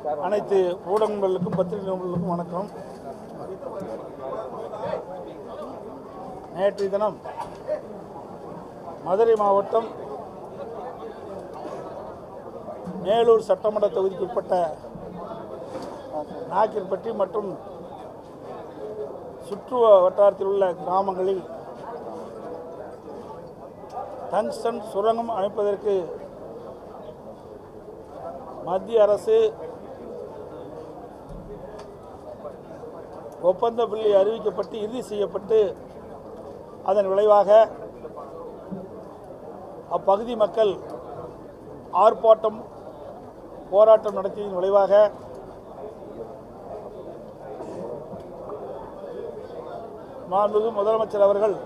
அனைத்து ஊடகங்களுக்கும் பத்திரிகை நிருபர்களுக்கும் வணக்கம். நேற்றைய தினம் மதுரை மாவட்டம் மேலூர் சட்டமன்ற தொகுதிக்கு உட்பட்ட நாக்கிற்பட்டி மற்றும் சுற்று வட்டாரத்தில் உள்ள கிராமங்களில் டங்ஸ்டன் சுரங்கம் அமைப்பதற்கு மத்திய அரசு ஒப்பந்த புள்ளி அறிவிக்கப்பட்டு இறுதி செய்யப்பட்டு அதன் விளைவாக அப்பகுதி மக்கள் ஆர்ப்பாட்டம் போராட்டம் நடத்தியதன் விளைவாக மாண்புமிகு முதலமைச்சர் அவர்கள்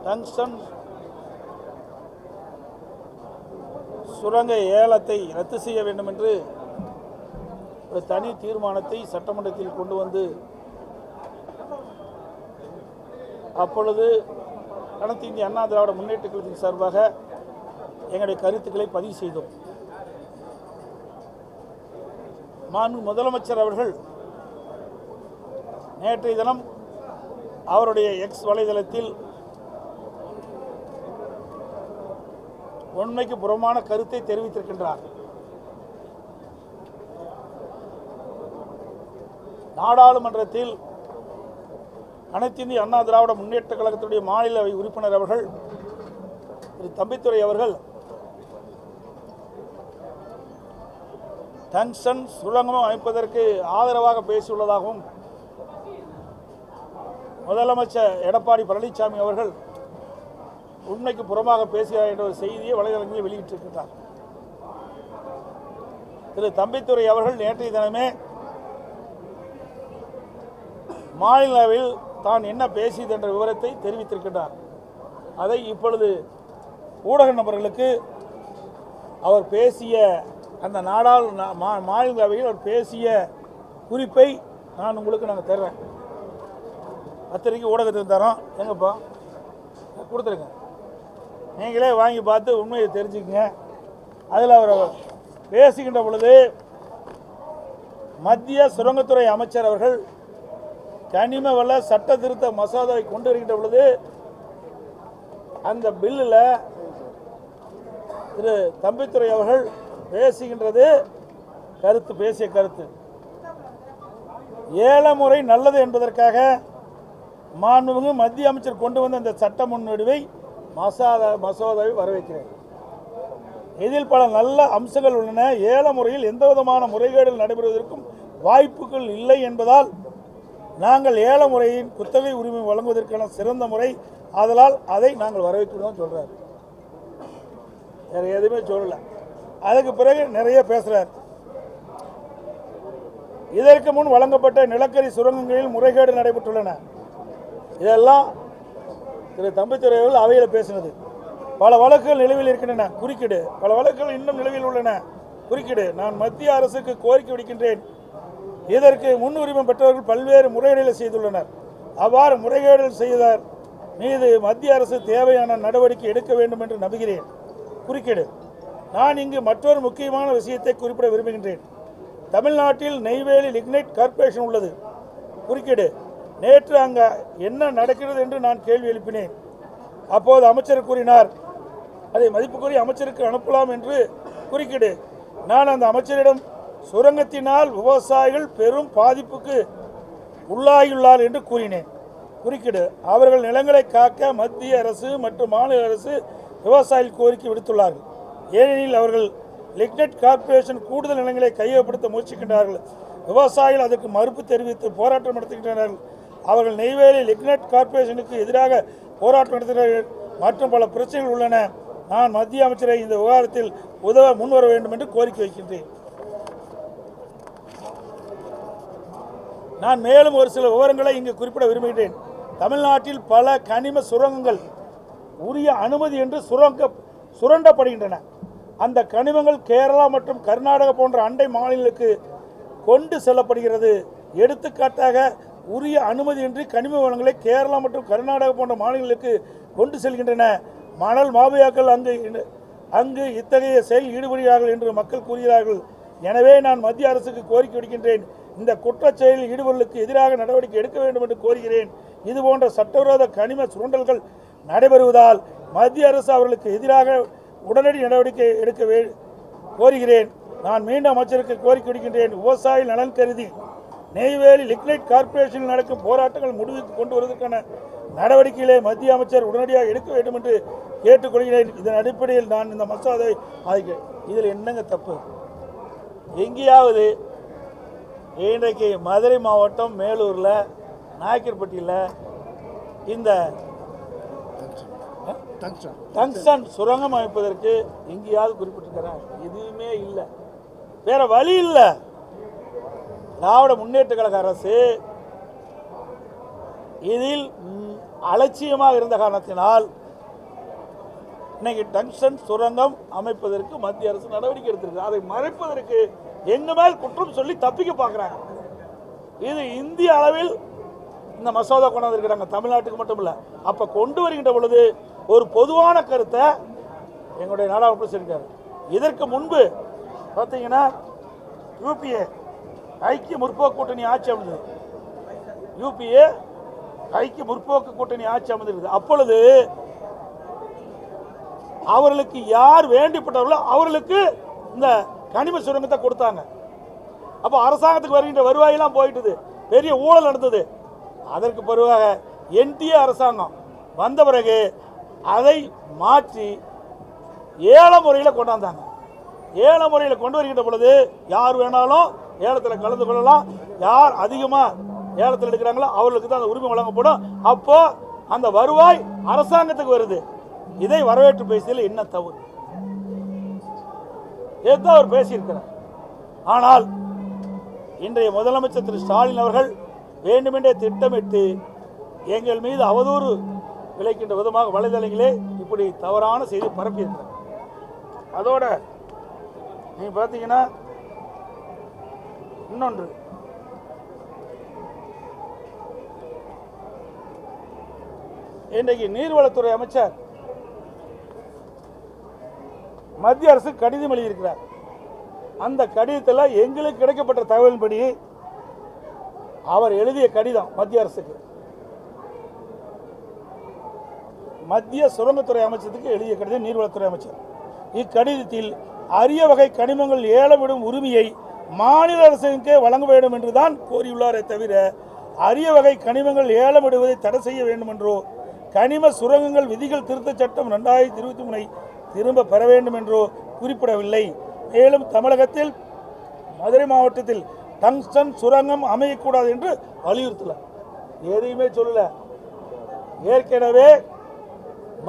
டங்ஸ்டன் சுரங்க ஏலத்தை ரத்து செய்ய வேண்டும் என்று ஒரு தனி தீர்மானத்தை சட்டமன்றத்தில் கொண்டு வந்து அப்பொழுது அனைத்து இந்திய அண்ணா திராவிட முன்னேற்ற கழகத்தின் சார்பாக எங்களுடைய கருத்துக்களை பதிவு செய்தோம். மாண்புமிகு முதலமைச்சர் அவர்கள் நேற்றைய தினம் அவருடைய எக்ஸ் வலைதளத்தில் உண்மைக்கு புறமான கருத்தை தெரிவித்திருக்கின்றார். நாடாளுமன்றத்தில் அனைத்து இந்திய அண்ணா திராவிட முன்னேற்ற கழகத்துடைய மாநில உறுப்பினர் அவர்கள் திரு தம்பித்துரை அவர்கள் டங்ஸ்டன் சுரங்கம் அமைப்பதற்கு ஆதரவாக பேசியுள்ளதாகவும் முதலமைச்சர் எடப்பாடி பழனிசாமி அவர்கள் உண்மைக்கு புறமாக பேசுகிறார் என்ற ஒரு செய்தியை வலைதளங்களில் வெளியிட்டிருக்கிறார். திரு தம்பித்துரை அவர்கள் நேற்றைய தினமே மாநிலவில் தான் என்ன பேசியது என்ற விவரத்தை தெரிவித்திருக்கின்றார். அதை இப்பொழுது ஊடக நபர்களுக்கு அவர் பேசிய அந்த மாநிலவையில் அவர் பேசிய குறிப்பை நான் உங்களுக்கு நாங்கள் தர்றேன். பத்திரிக்கை ஊடகத்துக்கு தரோம், எங்கப்பா கொடுத்துருங்க, நீங்களே வாங்கி பார்த்து உண்மையை தெரிஞ்சுக்கங்க. அதில் அவர் பேசுகின்ற பொழுது மத்திய சுரங்கத்துறை அமைச்சர் அவர்கள் கனிம வள சட்ட திருத்த மசோதாவை கொண்டு வருகின்ற பொழுது அந்த பில்லில் திரு தம்பித்துரை அவர்கள் பேசுகின்றது பேசிய கருத்து ஏலமுறை நல்லது என்பதற்காக மாண்புமிகு மத்திய அமைச்சர் கொண்டு வந்த இந்த சட்ட முன்வடிவை மசோதாவை வரவேற்கிறேன். இதில் பல நல்ல அம்சங்கள் உள்ளன. ஏல முறையில் எந்த விதமான முறைகேடுகள் நடைபெறுவதற்கும் வாய்ப்புகள் இல்லை என்பதால் நாங்கள் ஏல முறையின் குத்தகை உரிமை வழங்குவதற்கான சிறந்த முறை, ஆதலால் அதை நாங்கள் வரவேற்கிறோம் சொல்றார். வேற எதுவுமே சொல்லல. அதுக்கு பிறகு நிறைய பேசுறார். இதற்கு முன் வழங்கப்பட்ட நிலக்கரி சுரங்கங்களில் முறைகேடு நடைபெற்றுள்ளன. இதெல்லாம் திரு தம்பித்துரை அவர்கள் அவையில் பேசினது. பல வழக்குகள் நிலுவையில் இருக்கின்றன, குறுக்கீடு. பல வழக்குகள் இன்னும் நிலுவையில் உள்ளன, குறுக்கீடு. நான் மத்திய அரசுக்கு கோரிக்கை விடுக்கின்றேன். இதற்கு முன்னுரிமை பெற்றவர்கள் பல்வேறு முறைகேடுகளை செய்துள்ளனர். அவ்வாறு முறைகேடுகள் செய்தார் மீது மத்திய அரசு தேவையான நடவடிக்கை எடுக்க வேண்டும் என்று நம்புகிறேன், குறுக்கீடு. நான் இங்கு மற்றொரு முக்கியமான விஷயத்தை குறிப்பிட விரும்புகின்றேன். தமிழ்நாட்டில் நெய்வேலி லிக்னைட் கார்ப்பரேஷன் உள்ளது, குறுக்கீடு. நேற்று அங்கே என்ன நடக்கிறது என்று நான் கேள்வி எழுப்பினேன். அப்போது அமைச்சர் கூறினார், அதை மதிப்புக்குரிய அமைச்சருக்கு அனுப்பலாம் என்று, குறுக்கீடு. நான் அந்த அமைச்சரிடம் சுரங்கத்தினால் விவசாயிகள் பெரும் பாதிப்புக்கு உள்ளாகியுள்ளார் என்று கூறினேன், குறுக்கீடு. அவர்கள் நிலங்களை காக்க மத்திய அரசு மற்றும் மாநில அரசு விவசாயிகள் கோரிக்கை விடுத்துள்ளார்கள். ஏனெனில் அவர்கள் லிக்னைட் கார்ப்பரேஷன் கூடுதல் நிலங்களை கையகப்படுத்த முயற்சிக்கின்றார்கள். விவசாயிகள் அதற்கு மறுப்பு தெரிவித்து போராட்டம் நடத்துகின்றனர். அவர்கள் நெய்வேலி லிக்னைட் கார்ப்பரேஷனுக்கு எதிராக போராட்டம் நடத்துகிறார்கள் மற்றும் பல பிரச்சனைகள் உள்ளன. நான் மத்திய அமைச்சரை இந்த விவகாரத்தில் உதவ முன்வர வேண்டும் என்று கோரிக்கை வைக்கின்றேன். நான் மேலும் ஒரு சில விவரங்களை இங்கு குறிப்பிட விரும்புகிறேன். தமிழ்நாட்டில் பல கனிம சுரங்கங்கள் உரிய அனுமதி என்று சுரண்டப்படுகின்றன. அந்த கனிமங்கள் கேரளா மற்றும் கர்நாடகா போன்ற அண்டை மாநிலங்களுக்கு கொண்டு செல்லப்படுகிறது. எடுத்துக்காட்டாக உரிய அனுமதியின்றி கனிம வளங்களை கேரளா மற்றும் கர்நாடகா போன்ற மாநிலங்களுக்கு கொண்டு செல்கின்றன. மணல் மாபியாக்கள் அங்கு அங்கு இத்தகைய செயல் ஈடுபடுகிறார்கள் என்று மக்கள் கூறுகிறார்கள். எனவே நான் மத்திய அரசுக்கு கோரிக்கை விடுக்கின்றேன். இந்த குற்றச் செயலில் ஈடுபவர்களுக்கு எதிராக நடவடிக்கை எடுக்க வேண்டும் என்று கோருகிறேன். இதுபோன்ற சட்டவிரோத கனிம சுரண்டல்கள் நடைபெறுவதால் மத்திய அரசு அவர்களுக்கு எதிராக உடனடி நடவடிக்கை எடுக்க கோருகிறேன். நான் மீண்டும் அமைச்சருக்கு கோரிக்கை விடுக்கின்றேன். விவசாய நலன் கருதி நெய்வேலி லிக்னைட் கார்ப்பரேஷனில் நடக்கும் போராட்டங்கள் முடிவுக்கு கொண்டு வருவதற்கான நடவடிக்கைகளை மத்திய அமைச்சர் உடனடியாக எடுக்க வேண்டும் என்று கேட்டுக்கொள்கிறேன். இதன் அடிப்படையில் நான் இந்த மசோதாவை ஆதரிக்கிறேன். இதில் என்னங்க தப்பு? எங்கேயாவது இன்றைக்கு மதுரை மாவட்டம் மேலூரில் நாயக்கர்பட்டியில் இந்த டங்ஸ்டன் சுரங்கம் அமைப்பதற்கு எங்கேயாவது குறிப்பிட்டிருக்கிறேன்? எதுவுமே இல்லை. வேற வழி இல்லை. திராவிட முன்னேற்ற கழக அரசு இதில் அலட்சியமாக இருந்த காரணத்தினால் இன்னைக்கு டங்ஸ்டன் சுரங்கம் அமைப்பதற்கு மத்திய அரசு நடவடிக்கை எடுத்திருக்கு. அதை மறைப்பதற்கு எங்க மேல் குற்றம் சொல்லி தப்பிக்க பார்க்குறாங்க. இது இந்திய அளவில் இந்த மசோதா கொண்டு வந்திருக்கிறாங்க, தமிழ்நாட்டுக்கு மட்டும் இல்லை. அப்போ கொண்டு வருகின்ற பொழுது ஒரு பொதுவான கருத்தை எங்களுடைய நாடாளுமன்ற சொல்லியிருக்காரு. இதற்கு முன்பு பார்த்தீங்கன்னா யூபிஏ ஐக்கிய முற்போக்கு கூட்டணி ஆட்சி அமைந்தது. யூபிஏ ஐக்கிய முற்போக்கு கூட்டணி ஆட்சி அமைந்திருக்குது. அப்பொழுது அவர்களுக்கு யார் வேண்டிப்பட்டவர்களோ அவர்களுக்கு இந்த கனிம சுரங்கத்தை கொடுத்தாங்க. அப்போ அரசாங்கத்துக்கு வருகின்ற வருவாயெல்லாம் போயிட்டுது, பெரிய ஊழல் நடந்தது. அதற்கு பிறகாக என்டிஏ அரசாங்கம் வந்த பிறகு அதை மாற்றி ஏல முறையில் கொண்டாந்தாங்க. ஏல முறையில் கொண்டு வருகின்ற பொழுது யார் வேணாலும் ஏலத்தில் கலந்து கொள்ளலாம். யார் அதிகமாக ஏலத்தில் எடுக்கிறாங்களோ அவர்களுக்கு தான் அந்த உரிமை வழங்கப்படும். அப்போ அந்த வருவாய் அரசாங்கத்துக்கு வருது. இதை வரவேற்று பேசியதில் என்ன தவறு? இதுதான் அவர் பேசியிருக்கிறார். ஆனால் இன்றைய முதலமைச்சர் திரு ஸ்டாலின் அவர்கள் வேண்டுமென்றே திட்டமிட்டு எங்கள் மீது அவதூறு விளைக்கின்ற விதமாக வலைதளங்களே இப்படி தவறான செய்தி பரப்பியிருக்கிறார். அதோட நீங்க பார்த்தீங்கன்னா இன்னொன்று, இன்றைக்கு நீர்வளத்துறை அமைச்சர் மத்திய அரசு கடிதம் எழுதியிருக்கிறார். அந்த கடிதத்தில் எங்களுக்கு கிடைக்கப்பட்ட தகவலின்படி அவர் எழுதிய கடிதம் மத்திய அரசுக்கு, மத்திய சுரங்கத்துறை அமைச்சருக்கு எழுதிய கடிதம் நீர்வளத்துறை அமைச்சர். இக்கடிதத்தில் அரிய வகை கனிமங்கள் ஏலமிடும் உரிமையை மாநில அரசுக்கே வழங்க வேண்டும் என்றுதான் கோரியுள்ளாரே தவிர அரிய வகை கனிமங்கள் ஏலமிடுவதை தடை செய்ய வேண்டும் என்றோ கனிம சுரங்கங்கள் விதிகள் திருத்தச் சட்டம் 2023 திரும்ப பெற வேண்டும் என்றோ குறிப்பிடவில்லை. மேலும் தமிழகத்தில் மதுரை மாவட்டத்தில் டங்ஸ்டன் சுரங்கம் அமையக்கூடாது என்று வலியுறுத்தல, எதையுமே சொல்லல. ஏற்கனவே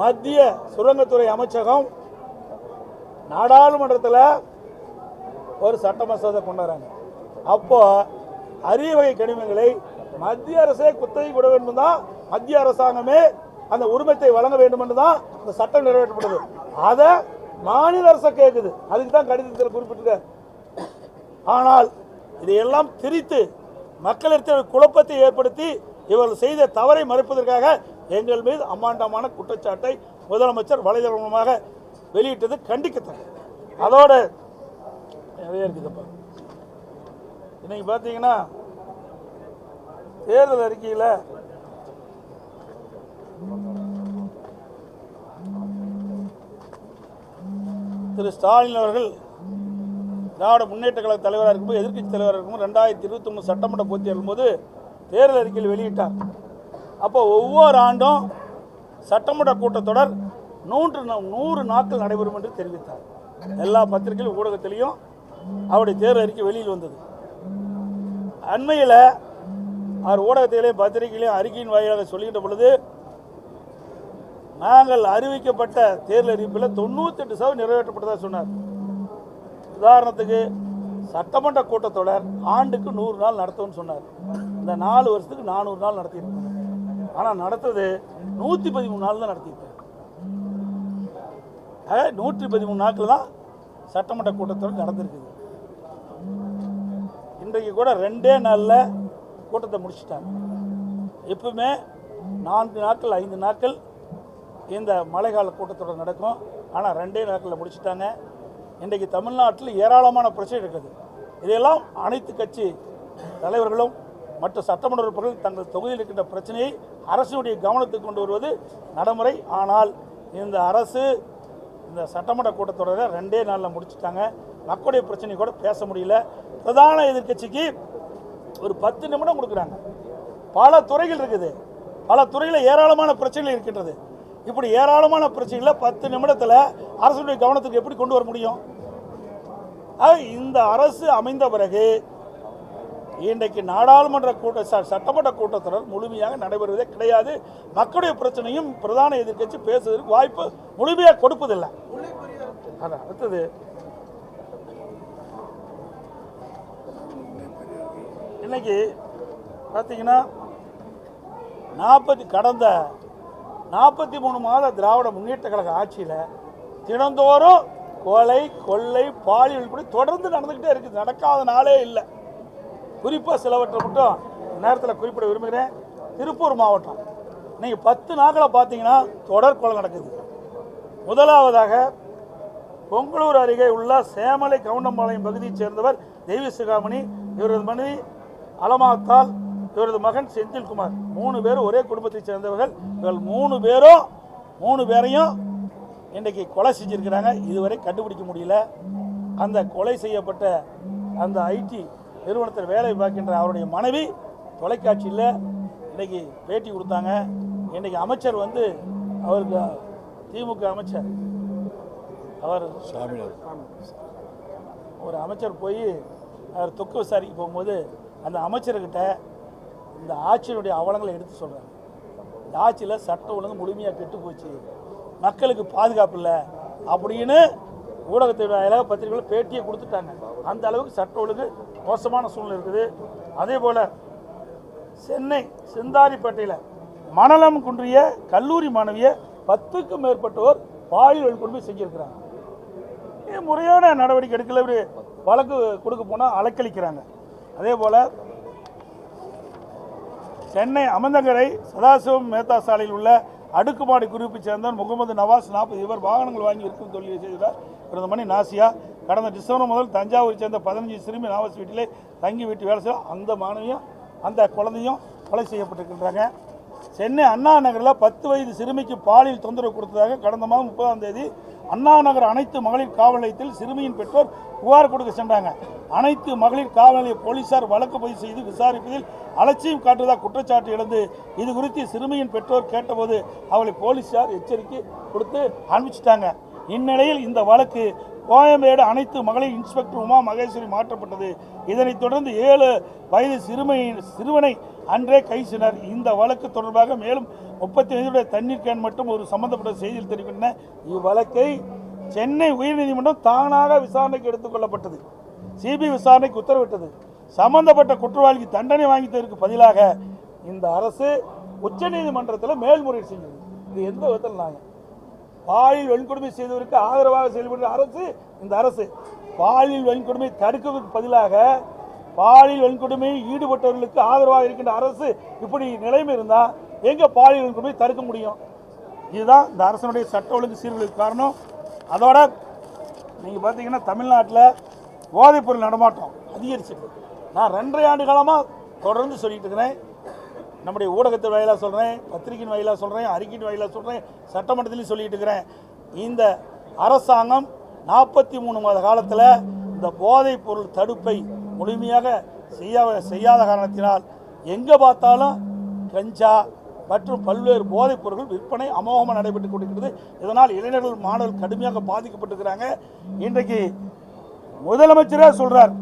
மத்திய சுரங்கத்துறை அமைச்சகம் நாடாளுமன்றத்தில் ஒரு சட்ட மசோதா கொண்டாடுறாங்க. அப்போ அரிய வகை கனிமங்களை மத்திய அரசே குத்தகை விட வேண்டும் தான், மத்திய அரசாங்கமே அந்த உரிமத்தை வழங்க வேண்டும் என்று தான் இந்த சட்டம் நிறைவேற்றப்பட்டது. அதை மாநில அரசு கேட்குது. அதுக்கு தான் கடிதத்தில் குறிப்பிட்டிருக்க. ஆனால் இதையெல்லாம் திரித்து மக்களிடத்தில் குழப்பத்தை ஏற்படுத்தி இவர்கள் செய்த தவறை மறைப்பதற்காக எங்கள் மீது அம்மாண்டமான குற்றச்சாட்டை முதலமைச்சர் வலைதளமாக வெளியிட்டது கண்டிக்கத்தக்கது. அதோட நிறைய இருக்குதுப்பா. இன்னைக்கு பார்த்தீங்கன்னா தேர்தல் அறிக்கையில் திரு ஸ்டாலின் அவர்கள் திராவிட முன்னேற்ற கழக தலைவராக இருக்கும்போது, எதிர்க்கட்சி தலைவராக இருக்கும்போது 2023 சட்டமன்ற பூர்த்தி இருக்கும்போது தேர்தல் அறிக்கையில் வெளியிட்டார். அப்போ ஒவ்வொரு ஆண்டும் சட்டமன்ற கூட்டத்தொடர் 100 நாட்கள் நடைபெறும் என்று தெரிவித்தார். எல்லா பத்திரிகைகள் ஊடகத்திலையும் அவருடைய தேர்தல் அறிக்கை வெளியில் வந்தது. அண்மையில் அவர் ஊடகத்திலேயும் பத்திரிகையிலையும் அறிக்கையின் வாயிலாக சொல்கின்ற பொழுது நாங்கள் அறிவிக்கப்பட்ட தேர்தல் அறிவிப்பில் 98% நிறைவேற்றப்பட்டதாக சொன்னார். உதாரணத்துக்கு சட்டமன்ற கூட்டத்தொடர் ஆண்டுக்கு 100 நாள் நடத்தும்னு சொன்னார். இந்த 4 வருஷத்துக்கு 400 நாள் நடத்தியிருக்காங்க. ஆனால் நடத்துறது 113 நாள் தான் நடத்தியிருக்காங்க. 113 நாட்கள் தான் சட்டமன்ற கூட்டத்தொடர் நடந்திருக்குது. இன்றைக்கு கூட 2 நாளில் கூட்டத்தை முடிச்சுட்டாங்க. எப்பவுமே 4 நாட்கள் 5 நாட்கள் இந்த மழைக்கால கூட்டத்தொடர் நடக்கும். ஆனால் 2 நாட்களில் முடிச்சுட்டாங்க. இன்றைக்கு தமிழ்நாட்டில் ஏராளமான பிரச்சனை இருக்குது. இதையெல்லாம் அனைத்து கட்சி தலைவர்களும் மற்ற சட்டமன்ற உறுப்பினர்கள் தங்கள் தொகுதியில் இருக்கின்ற பிரச்சனையை அரசுடைய கவனத்துக்கு கொண்டு வருவது நடைமுறை. ஆனால் இந்த அரசு இந்த சட்டமன்ற கூட்டத்தொடரை 2 நாளில் முடிச்சுட்டாங்க. மக்களுடைய பிரச்சனை கூட பேச முடியல. பிரதான எதிர்கட்சிக்கு ஒரு 10 நிமிடம் கொடுக்குறாங்க. பல துறைகள் இருக்குது, பல துறையில் ஏராளமான பிரச்சனைகள் இருக்கின்றது. இப்படி ஏராளமான பிரச்சனைகளை 10 நிமிடத்தில் அரசுடைய கவனத்துக்கு எப்படி கொண்டு வர முடியும்? இந்த அரசு அமைந்த பிறகு இன்றைக்கு நாடாளுமன்ற சட்டமன்ற கூட்டத்தொடர் முழுமையாக நடைபெறுவதே கிடையாது. மக்களுடைய பிரச்சனையும் பிரதான எதிர்க்கட்சி பேசுவதற்கு வாய்ப்பு முழுமையாக கொடுப்பதில்லை. அடுத்தது இன்னைக்கு பார்த்தீங்கன்னா கடந்த 43 மாத திராவிட முன்னேற்ற கழக ஆட்சியில் தினந்தோறும் கொலை, கொள்ளை, பாலியல் கூட தொடர்ந்து நடந்துக்கிட்டே இருக்குது. நடக்காத நாளே இல்லை. குறிப்பாக சிலவற்றை மட்டும் நேரத்தில் குறிப்பிட விரும்புகிறேன். திருப்பூர் மாவட்டம் நீங்கள் 10 நாட்களில் பார்த்தீங்கன்னா தொடர் கொலை நடக்குது. முதலாவதாக பொங்கலூர் அருகே உள்ள சேமலை கவுண்டம்பாளையம் பகுதியைச் சேர்ந்தவர் தெய்வ சிகாமணி, இவரது மனைவி அலமாத்தால், இவரது மகன் செந்தில்குமார், 3 பேரும் ஒரே குடும்பத்தைச் சேர்ந்தவர்கள். இவர்கள் 3 பேரையும் இன்றைக்கு கொலை செஞ்சுருக்கிறாங்க. இதுவரை கண்டுபிடிக்க முடியல. அந்த கொலை செய்யப்பட்ட அந்த ஐடி நிறுவனத்தில் வேலை பார்க்கின்ற அவருடைய மனைவி தொலைக்காட்சியில் இன்றைக்கி பேட்டி கொடுத்தாங்க. இன்றைக்கி அமைச்சர் அவருக்கு திமுக அமைச்சர் அவர் ஒரு அமைச்சர் போய் அவர் தொக்கு விசாரிக்க போகும்போது அந்த அமைச்சர்கிட்ட இந்த ஆட்சியினுடைய அவலங்களை எடுத்து சொல்கிறாங்க. இந்த ஆட்சியில் சட்ட ஒழுங்கு முழுமையாக கெட்டு போச்சு, மக்களுக்கு பாதுகாப்பு இல்லை அப்படின்னு ஊடகத்தின் வாயிலாக பத்திரிகைகள் பேட்டியை கொடுத்துட்டாங்க. அந்த அளவுக்கு சட்ட ஒழுங்கு மோசமான சூழ்நிலை இருக்குது. அதே போல் சென்னை செந்தாரிப்பேட்டையில் மணலம் குன்றிய கல்லூரி மாணவியை 10க்கும் மேற்பட்டோர் பாலியல் வன்கொடுமை செஞ்சுருக்கிறாங்க. முறையான நடவடிக்கை எடுக்கல. இப்படி வழக்கு கொடுக்க போனால் அலக்களிக்கிறாங்க. அதே போல் சென்னை அமந்தங்கரை சதாசிவம் மேத்தா சாலையில் உள்ள அடுக்குமாடி குரூப்பை சேர்ந்தவர் முகமது நவாஸ் 40 இவர் வாகனங்கள் வாங்கி இருக்கும் தொழிலை செய்தார். இவரது மணி நாசியா கடந்த டிசம்பர் முதல் தஞ்சாவூரை சேர்ந்த 15 சிறுமி நாவாஸ் வீட்டிலே தங்கி வீட்டு வேலை செய்ய அந்த மாணவியும் அந்த குழந்தையும் கொலை செய்யப்பட்டிருக்கின்றாங்க. சென்னை அண்ணா நகரில் 10 வயது சிறுமிக்கு பாலியல் தொந்தரவு கொடுத்ததாக கடந்த மாதம் 30ஆம் தேதி அண்ணா நகர் அனைத்து மகளிர் காவல் நிலையத்தில் சிறுமியின் பெற்றோர் புகார் கொடுக்க சென்றாங்க. அனைத்து மகளிர் காவல் நிலைய போலீசார் வழக்கு பதிவு செய்து விசாரிப்பதில் அலட்சியம் காட்டுவதாக குற்றச்சாட்டு எழுந்து இது குறித்து சிறுமியின் பெற்றோர் கேட்டபோது அவளை போலீசார் எச்சரிக்கை கொடுத்து அனுப்பிச்சிட்டாங்க. இந்நிலையில் இந்த வழக்கு கோயம்பேடு அனைத்து மகளிர் இன்ஸ்பெக்டர் உமா மகேஸ்வரி மாற்றப்பட்டது. இதனைத் தொடர்ந்து 7 வயது சிறுவனை அன்றே கைசினர். இந்த வழக்கு தொடர்பாக மேலும் 35 தண்ணீர் கேன் மட்டும் ஒரு சம்பந்தப்பட்ட செய்தியில் தெரிவிக்கின்றன. இவ்வழக்கை சென்னை உயர்நீதிமன்றம் தானாக விசாரணைக்கு எடுத்துக்கொள்ளப்பட்டது. சிபிஐ விசாரணைக்கு உத்தரவிட்டது. சம்பந்தப்பட்ட குற்றவாளிக்கு தண்டனை வாங்கியதற்கு பதிலாக இந்த அரசு உச்சநீதிமன்றத்தில் மேல்முறையீடு செஞ்சது. இது எந்த விதத்தில் நாங்கள் பாலியல் வன்கொடுமை செய்தவருக்கு ஆதரவாக செயல்படுற அரசு இந்த அரசு. பாலியல் வன்கொடுமை தடுக்கிறதுக்கு பதிலாக பாலியல் வன்கொடுமையில் ஈடுபட்டவர்களுக்கு ஆதரவாக இருக்கின்ற அரசு இப்படி நிலைமை இருந்தால் எங்கே பாலியல் வன்கொடுமை தடுக்க முடியும்? இதுதான் இந்த அரசனுடைய சட்ட ஒழுங்கு சீர்குலைக்கு காரணம். அதோட நீங்கள் பார்த்தீங்கன்னா தமிழ்நாட்டில் போதைப்பொருள் நடமாட்டம் அதிகரிச்சிருக்கு. நான் 2.5 ஆண்டு காலமாக தொடர்ந்து சொல்லிட்டு இருக்கிறேன். நம்முடைய ஊடகத்தின் வாயிலாக சொல்கிறேன், பத்திரிகையின் வாயிலாக சொல்கிறேன், அறிக்கையின் வாயிலாக சொல்கிறேன், சட்டமன்றத்திலையும் சொல்லிட்டு இருக்கிறேன். இந்த அரசாங்கம் 43 மாத காலத்தில் இந்த போதைப் பொருள் தடுப்பை முழுமையாக செய்யாத காரணத்தினால் எங்கே பார்த்தாலும் கஞ்சா மற்றும் பல்வேறு போதைப் பொருட்கள் விற்பனை அமோகமாக நடைபெற்று கொண்டிருக்கிறது. இதனால் இளைஞர்கள் மாணவர்கள் கடுமையாக பாதிக்கப்பட்டிருக்கிறாங்க. இன்றைக்கு முதலமைச்சரே சொல்கிறார்,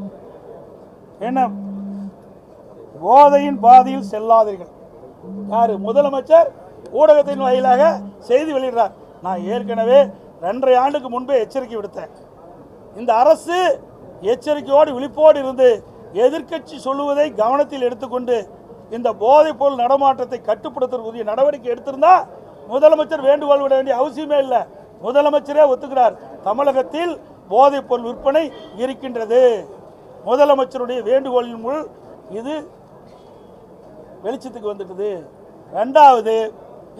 என்ன போதையின் பாதையில் செல்லாதீர்கள். யார்? முதலமைச்சர் ஊடகத்தின் வாயிலாக செய்தி வெளியிடுறார். நான் ஏற்கனவே 2.5 ஆண்டுக்கு முன்பே எச்சரிக்கை விடுத்தேன். இந்த அரசு எச்சரிக்கையோடு விழிப்போடு இருந்து எதிர்க்கட்சி சொல்லுவதை கவனத்தில் எடுத்துக்கொண்டு இந்த போதைப் பொருள் நடமாட்டத்தை கட்டுப்படுத்துவதற்குரிய நடவடிக்கை எடுத்திருந்தா முதலமைச்சர் வேண்டுகோள் விட வேண்டிய அவசியமே இல்லை. முதலமைச்சரே ஒத்துக்கிறார், தமிழகத்தில் போதைப் பொருள் விற்பனை இருக்கின்றது. முதலமைச்சருடைய வேண்டுகோளின் மூலம் இது வெளிச்சத்துக்கு வந்துட்டது. 2வது,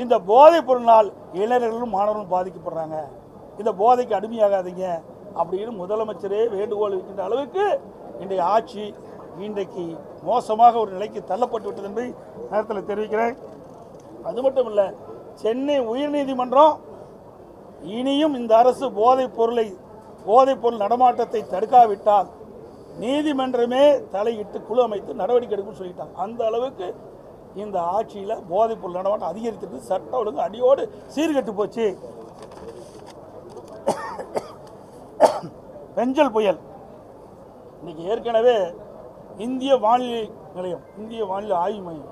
இந்த போதைப் பொருளால் இளைஞர்களும் மாணவர்களும் பாதிக்கப்படுறாங்க. இந்த போதைக்கு அடிமையாகாதீங்க அப்படின்னு முதலமைச்சரே வேண்டுகோள் இருக்கின்ற அளவுக்கு இன்றைய ஆட்சி இன்றைக்கு மோசமாக ஒரு நிலைக்கு தள்ளப்பட்டு விட்டது என்பதை நேரத்தில் தெரிவிக்கிறேன். அது மட்டும் இல்லை, சென்னை உயர்நீதிமன்றம் இனியும் இந்த அரசு போதைப் பொருள் நடமாட்டத்தை தடுக்காவிட்டால் நீதிமன்றமே தலையிட்டு குழு அமைத்து நடவடிக்கை எடுக்கும் சொல்லிட்டாங்க. அந்த அளவுக்கு இந்த ஆட்சியில் போதைப் பொருள் நடமாட்டம் அதிகரித்திருக்கு. சட்ட ஒழுங்கு அடியோடு சீர்கெட்டு போச்சு. பெஞ்சல் புயல் இன்னைக்கு ஏற்கனவே இந்திய வானிலை நிலையம், இந்திய வானிலை ஆய்வு மையம்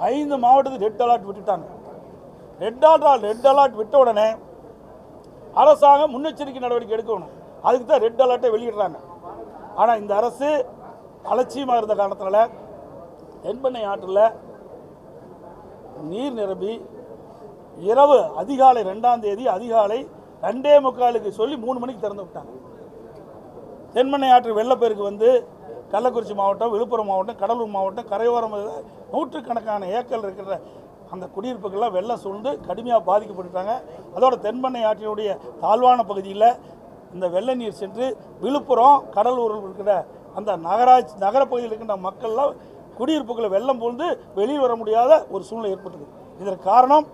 5 மாவட்டத்துக்கு ரெட் அலர்ட் விட்டுட்டாங்க. ரெட் அலர்ட் விட்ட உடனே அரசாங்கம் முன்னெச்சரிக்கை நடவடிக்கை எடுக்கணும். அதுக்கு தான் ரெட் அலர்ட்டை வெளியிடுறாங்க. ஆனால் இந்த அரசு அலட்சியமாக இருந்த காரணத்தினால தென்பெண்ணை ஆற்றில் நீர் நிரம்பி இரவு அதிகாலை 2ஆம் தேதி அதிகாலை 2:45 சொல்லி 3 மணிக்கு திறந்து விட்டாங்க. தென்பெண்ணை ஆற்று வெள்ளப்பெருக்கு வந்து கள்ளக்குறிச்சி மாவட்டம், விழுப்புரம் மாவட்டம், கடலூர் மாவட்டம் கரையோரம் நூற்றுக்கணக்கான ஏக்கர் இருக்கிற அந்த குடியிருப்புகள்லாம் வெள்ளம் சூழ்ந்து கடுமையாக பாதிக்கப்பட்டுட்டாங்க. அதோட தென்பெண்ணை ஆற்றினுடைய தாழ்வான பகுதியில் இந்த வெள்ள நீர் சென்று விழுப்புரம் கடலூரில் இருக்கிற அந்த நகரப்பகுதியில் இருக்கின்ற மக்கள்லாம் குடியிருப்புகளை வெள்ளம் போந்து வெளியில் வர முடியாத ஒரு சூழ்நிலை ஏற்பட்டது. இதற்கு காரணம்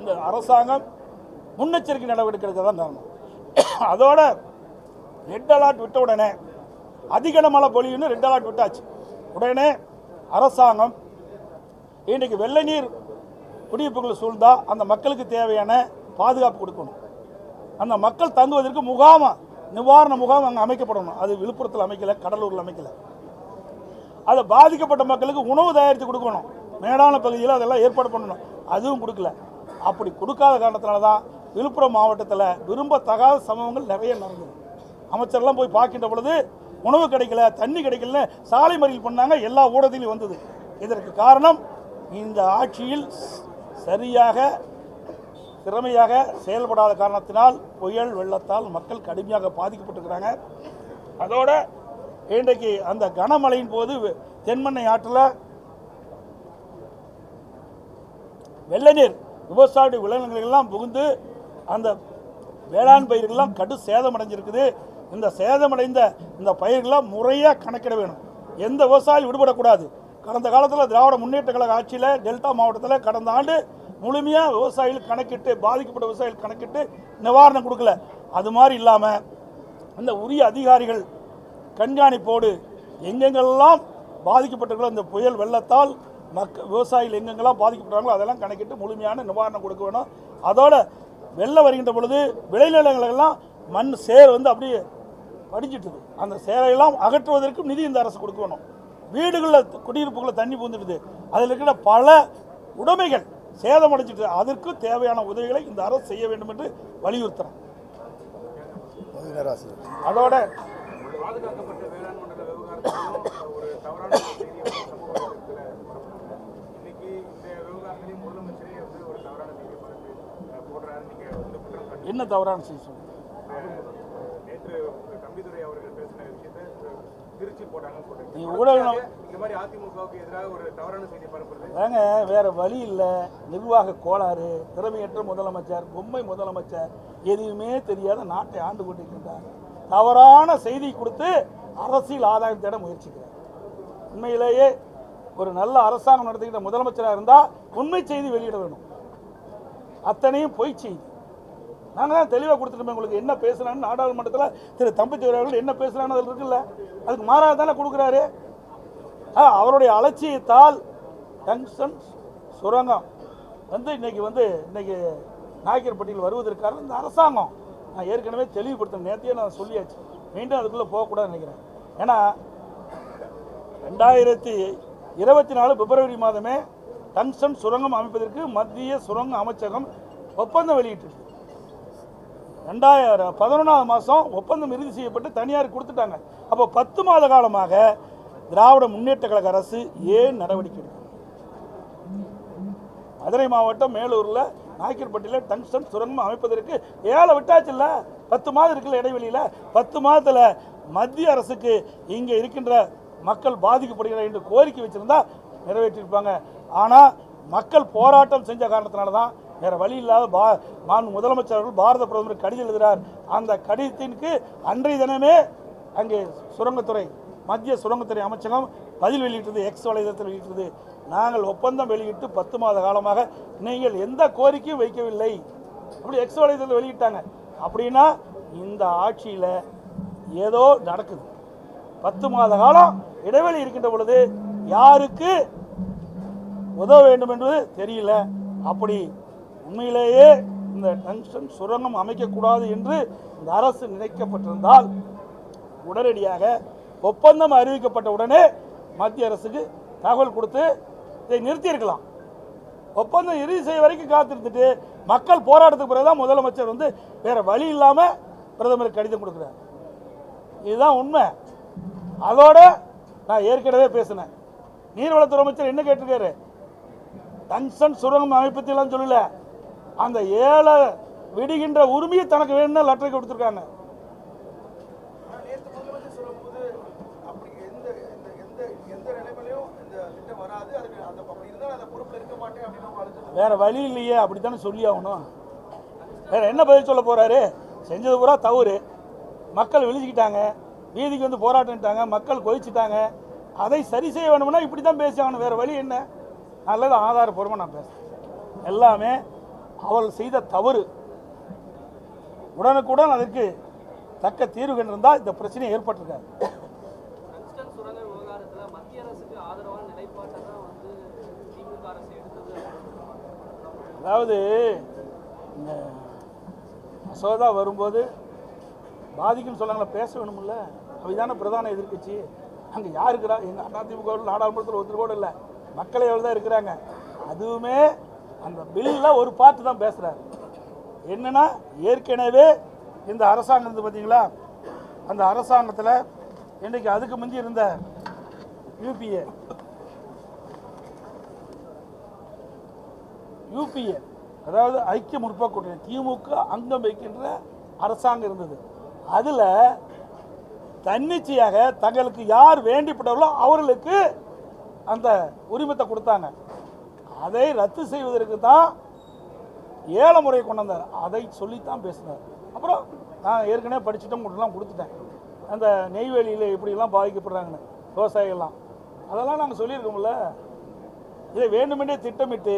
இந்த அரசாங்கம் முன்னெச்சரிக்கை நடவடிக்கை எடுக்க தான் காரணம். அதோட ரெட் அலர்ட் விட்ட உடனே அதிக மழை பொழிவுன்னு ரெட் அலர்ட் விட்டாச்சு. உடனே அரசாங்கம் இன்றைக்கு வெள்ள நீர் குடியிருப்புகளை சூழ்ந்தா அந்த மக்களுக்கு தேவையான பாதுகாப்பு கொடுக்கணும். அந்த மக்கள் தங்குவதற்கு நிவாரண முகாம் அங்கே அமைக்கப்படணும். அது விழுப்புரத்தில் அமைக்கலை, கடலூரில் அமைக்கலை. அதை பாதிக்கப்பட்ட மக்களுக்கு உணவு தயாரித்து கொடுக்கணும். மேடான பகுதியில் அதெல்லாம் ஏற்பாடு பண்ணணும். அதுவும் கொடுக்கல. அப்படி கொடுக்காத காரணத்தினால தான் விழுப்புரம் மாவட்டத்தில் விரும்பத்தகாத சம்பவங்கள் நிறைய நடந்தது. அமைச்சர்லாம் போய் பார்க்கின்ற பொழுது உணவு கிடைக்கல, தண்ணி கிடைக்கலன்னு சாலை மறியல் பண்ணாங்க. எல்லா ஊடகத்திலையும் வந்தது. இதற்கு காரணம் இந்த ஆட்சியில் சரியாக திறமையாக செயல்படாத காரணத்தினால் புயல் வெள்ளத்தால் மக்கள் கடுமையாக பாதிக்கப்பட்டிருக்கிறாங்க. அதோட இன்றைக்கு அந்த கனமழையின் போது தென்பெண்ணை ஆற்றில் வெள்ள நீர் விவசாய விளைநிலங்களெல்லாம் புகுந்து அந்த வேளாண் பயிர்கள்லாம் கடு சேதமடைஞ்சிருக்குது. இந்த சேதமடைந்த இந்த பயிர்கள்லாம் முறையாக கணக்கிட வேணும். எந்த விவசாயியும் விடுபடக்கூடாது. கடந்த காலத்தில் திராவிட முன்னேற்ற கழக ஆட்சியில் டெல்டா மாவட்டத்தில் கடந்த ஆண்டு முழுமையாக விவசாயிகள் கணக்கிட்டு பாதிக்கப்பட்ட விவசாயிகள் கணக்கிட்டு நிவாரணம் கொடுக்கல. அது மாதிரி இல்லாமல் இந்த உரிய அதிகாரிகள் கண்காணிப்போடு எங்கெங்கெல்லாம் பாதிக்கப்பட்டிருக்கிறோம் இந்த புயல் வெள்ளத்தால் விவசாயிகள் எங்கெங்கெல்லாம் பாதிக்கப்பட்டாங்களோ அதெல்லாம் கணக்கிட்டு முழுமையான நிவாரணம் கொடுக்க வேணும். அதோட வெள்ளம் வருகின்ற பொழுது விளைநிலங்களெல்லாம் மண் சேர் வந்து அப்படியே படிஞ்சிட்டுது. அந்த சேரையெல்லாம் அகற்றுவதற்கும் நிதி இந்த அரசு கொடுக்கணும். வீடுகளில் குடியிருப்புகளில் தண்ணி பூந்துடுது. அதில் இருக்கிற பல உடைமைகள் சேதமடைஞ்சிட்டு அதற்கு தேவையான உதவிகளை இந்த அரசு செய்ய வேண்டும் என்று வலியுறுத்துறோம். அதோட பாதுகாக்கப்பட்ட வேளாண் மண்டல விவகாரத்திலும் ஒரு தவறான இன்னைக்கு இந்த விவகாரத்திலையும் முதலமைச்சரே வந்து ஒரு தவறான செய்தி போடுறாரு. நீங்க வந்து குற்றம் என்ன தவறான செய்தி சொல்லுங்க. நேற்று தம்பிதுரை அவர்கள் பேசின விஷயத்தை திருச்சி போட்டாங்கன்னு சொல்றீங்க. இந்த மாதிரி அதிமுகவுக்கு எதிராக ஒரு தவறான செய்தி பரப்புறது ஏங்க, வேற வழி இல்லை. நிர்வாக கோளாறு, திறமையற்ற முதலமைச்சர், பொம்மை முதலமைச்சர், எதுவுமே தெரியாத நாட்டை ஆண்டு கொண்டிருக்கின்றார். தவறான செய்தி கொடுத்து அரசியல் ஆதாயம் தேட முயற்சிக்கிறார். உண்மையிலேயே ஒரு நல்ல அரசாங்கம் நடத்துகின்ற முதலமைச்சராக இருந்தால் உண்மை செய்தி வெளியிட வேணும். அத்தனையும் பொய் செய்தி. நாங்கள் தான் தெளிவாக கொடுத்துட்டோமே உங்களுக்கு. என்ன பேசுகிறான்னு நாடாளுமன்றத்தில் திரு தம்பிதுரை அவர்கள் என்ன பேசுகிறான்னு அதில் இருக்குல்ல, அதுக்கு மாறாக தானே கொடுக்குறாரு. அவருடைய அலட்சியத்தால் டங்ஸ்டன் சுரங்கம் வந்து இன்னைக்கு நாயக்கர்பட்டியில் வருவதற்காக இந்த அரசாங்கம் நான் ஏற்கனவே தெளிவுபடுத்தேன். நேற்றையே நான் சொல்லியாச்சு. மீண்டும் அதுக்குள்ளே போகக்கூடாதுன்னு நினைக்கிறேன். ஏன்னா 2024 பிப்ரவரி மாதமே டங்ஸ்டன் சுரங்கம் அமைப்பதற்கு மத்திய சுரங்க அமைச்சகம் ஒப்பந்தம் வெளியிட்டிருக்கு. 2011 மாதம் ஒப்பந்தம் இறுதி செய்யப்பட்டு தனியார் கொடுத்துட்டாங்க. அப்போ 10 மாத காலமாக திராவிட முன்னேற்ற கழக அரசு ஏன் நடவடிக்கை எடுக்கும்? மதுரை மாவட்டம் மேலூரில் நாயக்கர்பட்டியில் டங்ஸ்டன் சுரங்கம் அமைப்பதற்கு ஏழை விட்டாச்சுல்ல. 10 மாதம் இருக்குல்ல இடைவெளியில். 10 மாதத்தில் மத்திய அரசுக்கு இங்கே இருக்கின்ற மக்கள் பாதிக்கப்படுகிறார் என்று கோரிக்கை வச்சுருந்தா நிறைவேற்றியிருப்பாங்க. ஆனால் மக்கள் போராட்டம் செஞ்ச காரணத்தினால தான், வேறு வழி இல்லாத முதலமைச்சர் அவர்கள் பாரத பிரதமர் கடிதம் எழுதுகிறார். அந்த கடிதத்திற்கு அன்றைய தினமே அங்கே சுரங்கத்துறை, மத்திய சுரங்கத்துறை அமைச்சகம் பதில் வெளியிட்டது, எக்ஸ் வலைதளத்தில் வெளியிட்டது. நாங்கள் ஒப்பந்தம் வெளியிட்டு 10 மாத காலமாக நீங்கள் எந்த கோரிக்கையும் வைக்கவில்லை, அப்படி எக்ஸ் வலைதளத்தில் வெளியிட்டாங்க. அப்படின்னா இந்த ஆட்சியில் ஏதோ நடக்குது. 10 மாத காலம் இடைவெளி இருக்கின்ற பொழுது யாருக்கு உதவ வேண்டும் என்பது தெரியல. அப்படி உண்மையிலேயே இந்த டங்ஸ்டன் சுரங்கம் அமைக்கக்கூடாது என்று இந்த அரசு நினைக்கப்பட்டிருந்தால் உடனடியாக ஒப்பந்தம் அறிவிக்கப்பட்ட உடனே மத்திய அரசுக்கு தகவல் கொடுத்து இதை நிறுத்தியிருக்கலாம். ஒப்பந்தம் இறுதி செய்ய வரைக்கும் காத்திருந்துட்டு மக்கள் போராட்டத்துக்கு பிறகுதான் முதலமைச்சர் வேற வழி இல்லாமல் பிரதமருக்கு கடிதம் கொடுக்குறார். இதுதான் உண்மை. அதோட நான் ஏற்கனவே பேசினேன், நீர்வளத்துறை அமைச்சர் என்ன கேட்டிருக்காரு, டங்ஸ்டன் சுரங்கம் அமைப்பதெல்லாம் சொல்லல, அந்த ஏழை விடுகின்ற உரிமையை தனக்கு வேணும்னு லெட்டர் கொடுத்துருக்காங்க. வேற வழி இல்லையே, அப்படித்தானே சொல்லி ஆகணும். வேற என்ன பதில் சொல்ல போறாரு? செஞ்சது பூரா தவறு, மக்கள் விழிச்சுக்கிட்டாங்க, வீதிக்கு போராட்டம்ட்டாங்க, மக்கள் கொதிச்சுட்டாங்க. அதை சரி செய்ய வேணும்னா இப்படி தான் பேசி ஆகணும். வேற வழி என்ன? நல்லது ஆதாரப்பூர்வமாக நான் பேசுகிறேன். எல்லாமே அவர்கள் செய்த தவறு. உடனுக்குடன் அதற்கு தக்க தீர்வு கண்டிருந்தால் இந்த பிரச்சனை ஏற்பட்டிருக்காது. அதாவது இந்த மசோதா வரும்போது பாதிக்குன்னு சொன்னாங்களா, பேச வேணுமில்ல, அவைதான பிரதான எதிர்க்கட்சி. அங்கே யார் இருக்கிறா? எங்கள் அதிமுக நாடாளுமன்றத்தில் ஒருத்தர் கூட இல்லை, மக்களே எவ்வளோ தான் இருக்கிறாங்க. அதுவுமே அந்த பில்லில் ஒரு பார்ட்டு தான் பேசுகிறார். என்னென்னா, ஏற்கனவே இந்த அரசாங்கம் இருந்து பார்த்தீங்களா, அந்த அரசாங்கத்தில் இன்றைக்கி அதுக்கு முந்தி இருந்த யூபிஏ அதாவது ஐக்கிய முற்போக்கு கூட்டணி திமுக அங்கம் வைக்கின்ற அரசாங்கம் இருந்தது. அதில் தன்னிச்சையாக தங்களுக்கு யார் வேண்டிப்பட்டவர்களோ அவர்களுக்கு அந்த உரிமத்தை கொடுத்தாங்க. அதை ரத்து செய்வதற்கு தான் 7 முறை கொண்டு வந்தார். அதை சொல்லித்தான் பேசினார். அப்புறம் நான் ஏற்கனவே படிச்சுட்டோம், கொடுத்துட்டேன். அந்த நெய்வேலியில் எப்படிலாம் பாதிக்கப்படுறாங்கன்னு விவசாயிகள்லாம், அதெல்லாம் நாங்கள் சொல்லியிருக்கோம்ல. இதை வேண்டுமென்றே திட்டமிட்டு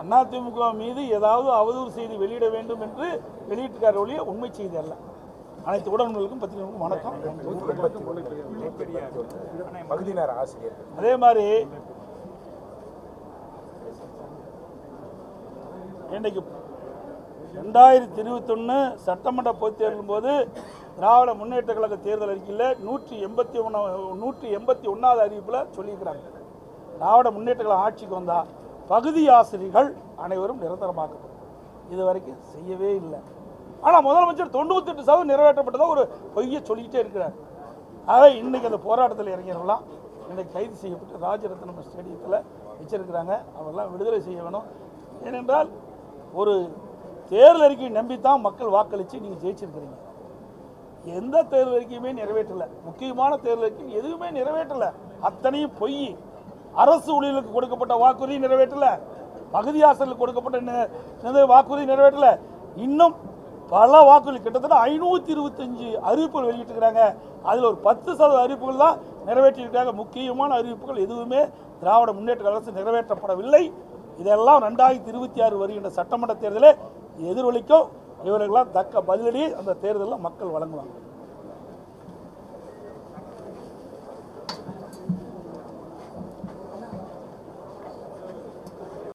அதிமுக மீது ஏதாவது அவதூறு செய்தி வெளியிட வேண்டும் என்று வெளியிட்டிருக்கார் ஒழிய உண்மை செய்தி அல்ல. அனைத்து உடன்களுக்கும் பத்திரிகைகளுக்கும் வணக்கம். அதே மாதிரி இன்றைக்கு 2021 சட்டமன்ற பொதுத் தேர்தலின் போது திராவிட முன்னேற்ற கழக தேர்தல் அறிக்கையில் 181வது அறிவிப்பில் சொல்லியிருக்கிறாங்க, திராவிட முன்னேற்ற கழகம் ஆட்சிக்கு வந்தால் பகுதி ஆசிரியர்கள் அனைவரும் நிரந்தரமாக்கப்படும். இது வரைக்கும் செய்யவே இல்லை. ஆனால் முதலமைச்சர் 98% நிறைவேற்றப்பட்டதாக ஒரு பொய்யை சொல்லிக்கிட்டே இருக்கிறார். ஆக இன்றைக்கி அந்த போராட்டத்தில் இறங்கிறவங்களாம் இன்றைக்கு கைது செய்யப்பட்டு ராஜரத்னம் ஸ்டேடியத்தில் வச்சிருக்கிறாங்க. அவரெல்லாம் விடுதலை செய்ய வேணும். ஏனென்றால் ஒரு தேர்தல் அறிக்கையை நம்பித்தான் மக்கள் வாக்களித்து நீங்கள் ஜெயிச்சிருக்கிறீங்க. எந்த தேர்தல் அறிக்கையுமே நிறைவேற்றலை. முக்கியமான தேர்தல் அறிக்கை எதுவுமே நிறைவேற்றலை. அத்தனையும் பொய். அரசு ஊழியர்களுக்கு கொடுக்கப்பட்ட வாக்குறுதி நிறைவேற்றலை, பகுதி ஆசிரியர்களுக்கு கொடுக்கப்பட்ட வாக்குறுதி நிறைவேற்றலை. இன்னும் பல வாக்குறுதி, கிட்டத்தட்ட 525 அறிவிப்புகள் வெளியிட்டிருக்கிறாங்க. அதில் ஒரு 10% அறிவிப்புகள் தான் நிறைவேற்றியிருக்காங்க. முக்கியமான அறிவிப்புகள் எதுவுமே திராவிட முன்னேற்ற அரசு நிறைவேற்றப்படவில்லை. இதெல்லாம் 2026 வருகின்ற சட்டமன்ற தேர்தலில் எதிரொலிக்கும். இவர்களெல்லாம் தக்க பதிலடி அந்த தேர்தலில் மக்கள் வழங்குவாங்க.